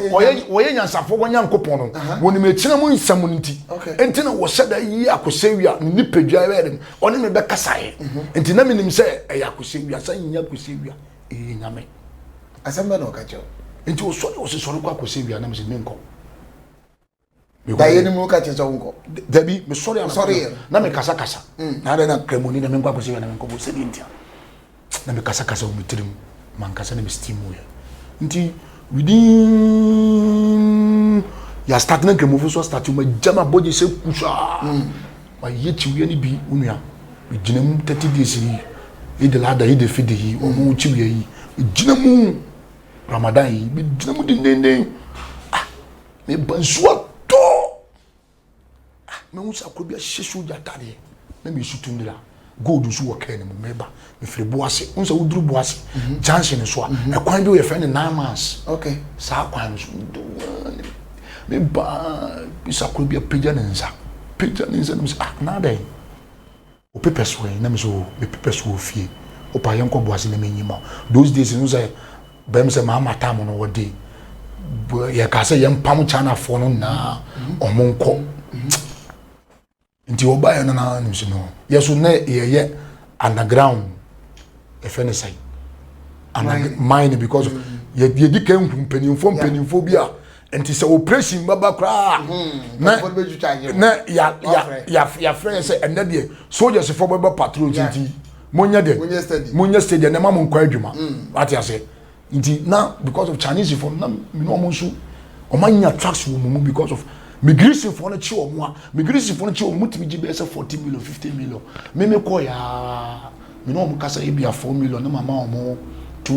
oye nyansafo wonya nkopon no woni me kire mu nsam nti enti na wo seda yi akosewia ni nipadwa ebe oni me be kasae enti na menim se yakosewia san nya akosewia nyame asamba no kacho enti wo so kwa akosewia na me se menko da yeni mu ka checho nko dabi me sorry na me kasa na da na kremoni na me kwa akosewia na me nko bo se ntia na me kasa o mitirim man kasa na me steam wo nti within ya start na kremofo so start ma jama body se kusha ma yechi we ni bi unua we ginam 30 days yi ide lada ide fidi yi o mu chi we yi ginam ramadan yi bi ginam dindindin me bansuwa to me unsa ko bi a hyesu jatare na me sutundira gold so work ni mo meba me firi boase unsa wuduru boase junction so a ekwan bi we friend 9 months okay sa kwan so me ba bisa ko bi pagya nensa na dai o pepes we na me so me pepes wo fie o pa yanko boase na me nyima those days no say bem say ma mata mo no wodi ya ka say yam pam chana fo no na omonko nti oba ya na nimsi no yeso na ye underground e fe ne sai mine because ye di kan mpanimfo bia nti se operation baba kra na ya friend say ende de soldiers for baba patrol nti monya stadium na mamon kwa adwuma ati ase nti na because of Chinese for na me no mo nso o manya tracks wo mu because of migration for na chi o mo migration for na chi o mutimi gi be 40 million 50 million me ko ya me no mo kasa e bia 4 million na mama o mo 2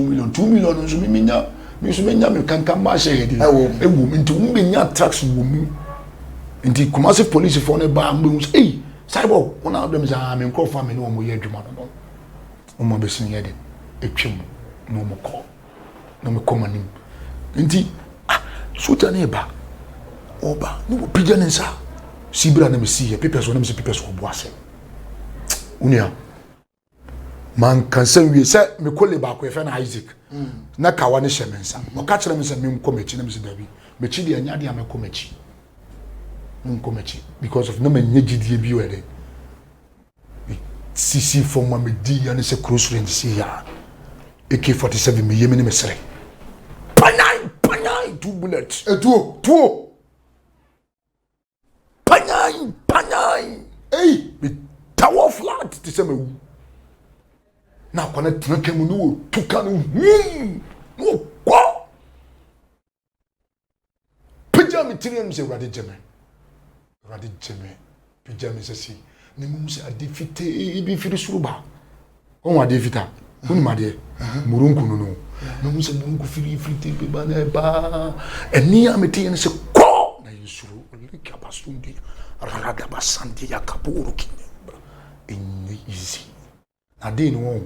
million nso me nya me so menya me kankan ma share de ewo nti mo menya tracks wo mu nti Kumasi police for na ba mbe eh cyber ona dem za me nko fa me no mo ye adwuma no o mo be sin ye de etwem no mo ko no me komani nti suta ne ba oba no pija nensa sibira na me si papers na me si papers ko boase unia man kan san wie se me kolle ba ko e fe na Isaac na kawa ne hyemensa o ka kire me se me nkomechi na me si dabi me chi de anya de am komechi nkomechi because of no me nyegidie bi wede sisi from me di ya ne se cross range si ya AK47 me yemi ne me sere panai 2 bullets tuo panai me tower flat ti se me wu na kwana tunaka mu no tuka no no kwa pijama tiriam se rade jeme pijama se si ne mu se adifite bi firi suruba on adifita unu made murunku no no mu se murunku firi te be ba na ba eni amete ne se ko na yisuru lika basundi rada basandi ya kapuru kinebra enye easy na dey no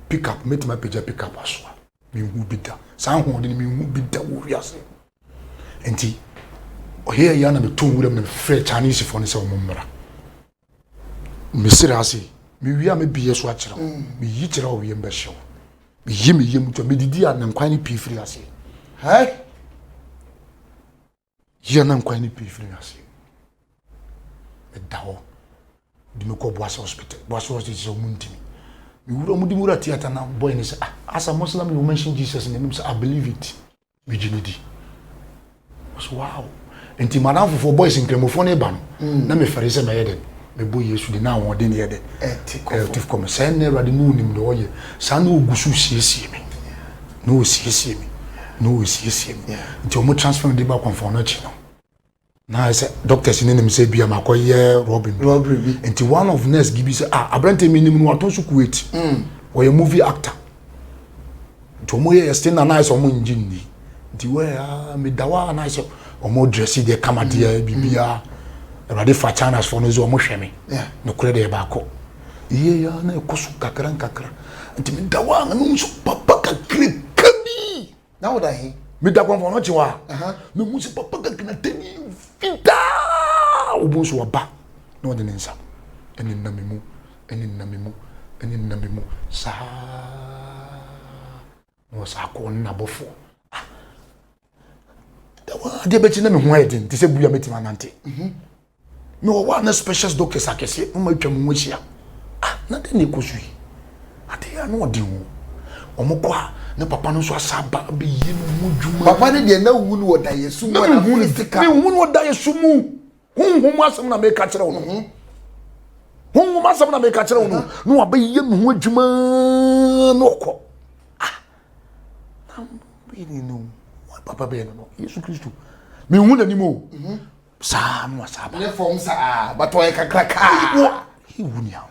pick up met my page pick up aswa mi hu bida san ho de mi hu bida wo wiase enti o here ya na me to wura me frɛ Chinese for ne se o mmra me sirase me wia me biye so akyerɛ me yi kyerɛ o yem bɛ hyew me yi mu to me didi an nkwan ne pi firi ase hai ya na nkwan ne pi firi ase me dawo di me ko Boase hospital so muntimi me wura mu di wura theater na boy ne say as a Muslim you mention Jesus and him say I believe it me jinidi was wow enti madam for boys in Kremofo ne ba no na me fere say me yede me boy Yesu de na won de ne yede etif come say ne rade no nim de oye sa na ogusu siesie me no siesie me enti o mo transfer de ba konfo na chi no na say doctors in him say bia makoye robbery enti one of nurse gibi say abrante mi nim no aton su kuwait we movie actor to mo ye still na nice o mo njini enti we me dawa na say o mo dress de kamade bibia rade fa channels for no zo mo hweme no kure de ba ko iye ya na ekosu kakra enti me dawa na mo so papa kakra kami na wo da he me da konfo no chiwa me mu se papa kakra tani fita obo so ba na ode nensa eni na memu eni na me mu sa no sa ko na bofo de beti na me ho edin ti se buya metima nante me wo wa na special doctors akese mo matwa mo hia na de ne kosui ade ya no de wo omokwa ne papa no so asaba be yi no mu djuma papa ne de na wu no da yesu mo na physical me wu no da yesu mu honhom asem na me ka kire wo no honhom asem na me ka kire wo no no abe yi no ho adwuma no ko be ni no papa be no yesu kristo me hu na ni mo sa no asaba ne form sa but o kakraka he wu ni a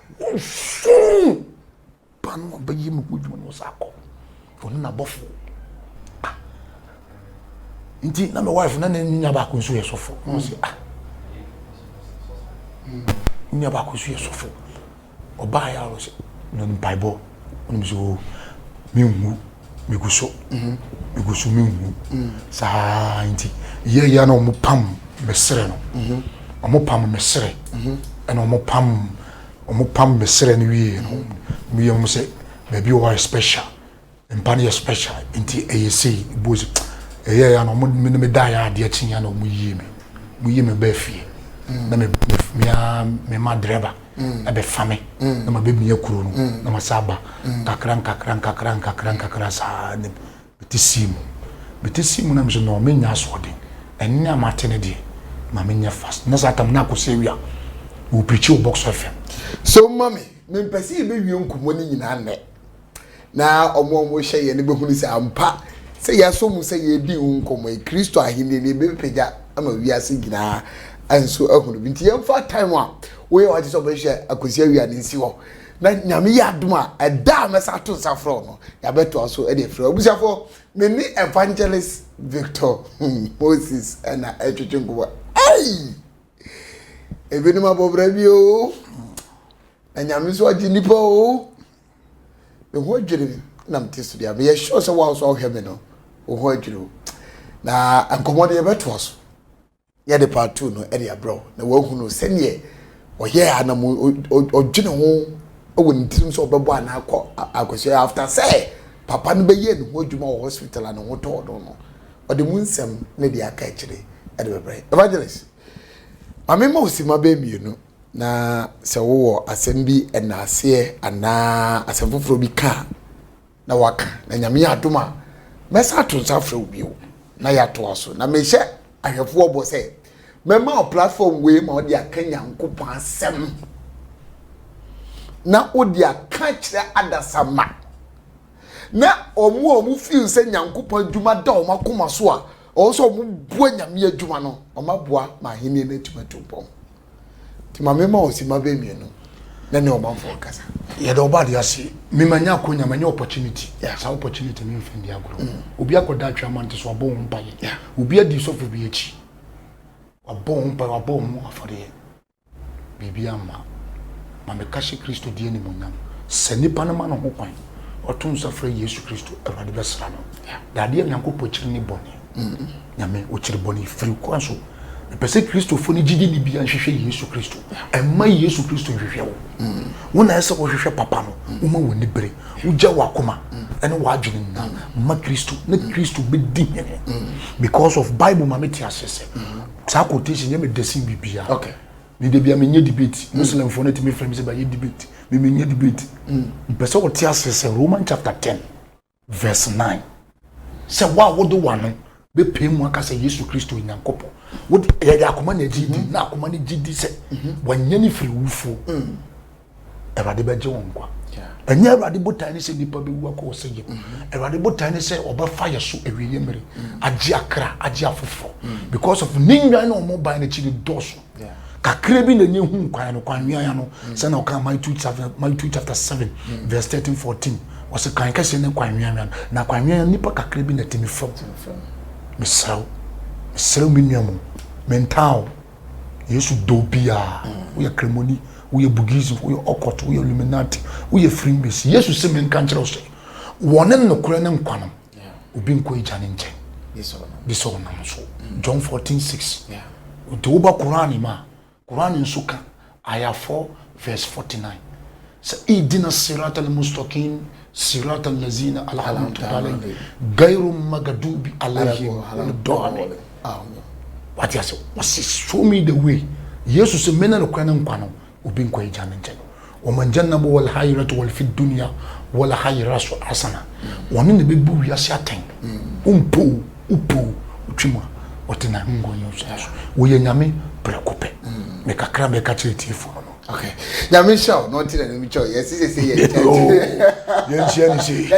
panu abe yi mo adwuma no sa ko onu na bofo nti na my wife na nya ba ko nso yesofo no say nya ba ko nso yesofo oba ya ro say no bible onu so mi hu mi guso mi hu sa nti ye ya na mo pam mesere no mo pam mesere ena mo pam mesere no wie no mi yom say maybe you are special mpani special nti ASC bozi ya no me da ya de achinya na mu yi me ba fie na me ma driver na be fame na ma be mi yakuro no na ma saba kakran sa ne betisimu na me no me nya so de enne amate ne de ma me nya fast na satam na ko sewia wo preach o box FM so mami me mpesi be wie nkumo ni nyina ne na omo hye ye ne behunu se ampa se ya so mu se ye di nkomo e Kristo ahinde ne be peja ama wiase gina anso ahunu binti yemfa time a we wa so be hye akosia wi ane nsi ho na nyame ya adoma eda mesa to safro no ya beto so e de frɛ obusiafo me ni evangelist Victor Moses na etwetwe nkomo ai ebenuma bobra bi o anyame so agi nipa o me ho adwere na mte so dia me ye sure se wa so hwe me no wo ho adwere na ankomode ye beto so ye de part 2 no e de abro na wa hu no se ne oye anam odwene ho owo ntim so obebo ana akoshe after say papa no be ye no adwuma wo hospital na ho to do no ode mu nsem ne de aka kire e de bebre evangelist amema osima be mienu na se wo asem bi enase ana asem foforo bi ka na waka na nyame adoma mesa to safra obi o na ya to aso na me hye ahwefo obo se mema o platform we ma odi akanya nkopon asem na odi aka kire adasama na omu feel se nyankopon adwuma da o makoma so a o so omu bua nyame adwuma no o mabua ma hene na tumatupon ti mama osima be mienu na ne omanfo kasa ye do ba de ase me manya akonya manya opportunity sa opportunity me mfendi agro obi akoda atwa mante so abo mpa ye obi adi so fo bi echi abo mpa abo mu afore bibi ama ma me kashi Kristo die ni munyam se nipa na ma no ho kwan otun safra Yesu Kristo awade besra no da de nyankopɔ chiri ni boni nyame o chiri boni firi kwa so pese Kristo fo ni gidi ni bia nhwehwe Yesu Kristo emma Yesu Kristo nhwehwe wo wona ese wo hwehwe papa no uma woni bere ugya wakoma ene wadwene na ma Kristo na Kristo be di hene because of Bible ma meti asese sa quotation ye me desin bibia okay ni de bia me nye debate Muslim for net me frame say ba ye debate me nye debate pese wo ti asese Roman chapter 10 verse 9 se wa wodo wano be pemu aka se Yesu Kristo nyankopɔ wodi ya akoma na gidi na akoma ni gidi se wanyani firi wufo Ewade beje wonkwa enye Ewade botan ni se nipa be wu akɔ se ye Ewade botan ni se oba ye so ewiye mere agi akra agi afofo because of ninwan na omo ban na chi doso kakre bi na nye hu kwan no kwanwia ya no se na oka Matthew chapter 7 verse 13 14 was kan kase ne kwanwia na kwanwia nipa kakre bi na timi fam mesraw minuamu mental Yesu dobia we kremoni we bugism we occult we illuminati we freemason Yesu se men kan kire so wonen no kure ne nkwanom obi nko ejane nche this one nam so John 14:6 to oba Quran nso ka aya 4 verse 49 سإدنا الصراط المستقيم صراط الذين أنعمت عليهم غير المغضوب عليهم ولا الضالين. What you say? Show me the way. Jesus said, "Mena lokwana nkwano ubin kwa ijana njani. Wamanjanabu wal hayratu wal fi dunya wal hayrasu asana. Wani ne bebu ya siaten. Upo utwima watina ngonyo so. Wo ye nyame prekope. Mekakra meka chiritifu no. Okay. Nyame show no ti na mi cho. Yes say ye. Yen chia ni si.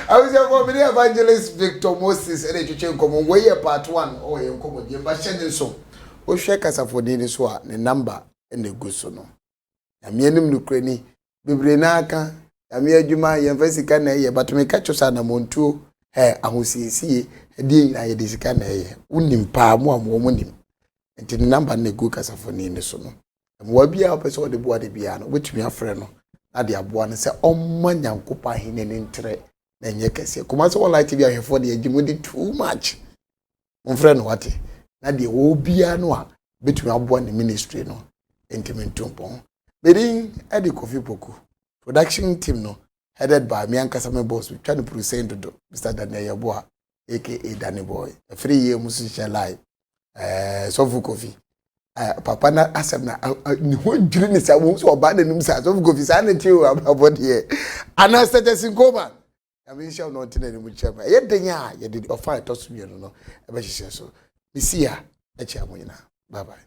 I was your many evangelist Victor Moses and education come way part 1 or you come with but shedding so. O share us for the so the number and the good so no. Ya me anim no krani bebre na aka ya me adwuma ya fasika na ye but me catch us na montuo ahosiesie de na ye de sika na ye unim pa mo am nim enti number na go kasa for ni so no mo bia opese o de bo de bia no wetumi afre no na de aboa no se omma nyankopa hene ne ntre na nye kese kuma so light TV ahwefo de agimodi too much mon frɛ no wate na de obia no a betumi aboa ne ministry no entimentumpon medin edi Kofi Poku production team no headed by me ankasa me boss we try to present to Mr. Daniel Yeboah aka Danny Boy a free year musician live Sofu Kofi papa na asem na ni ho dwiri ne sa wo so oba na nim sa Sofu Kofi sa na tiwo about here ana status nkoma I mean, shall not in any much. Yet, the ya, you did offer to us, you know, a better so. We see ya at Chamwina. Bye bye.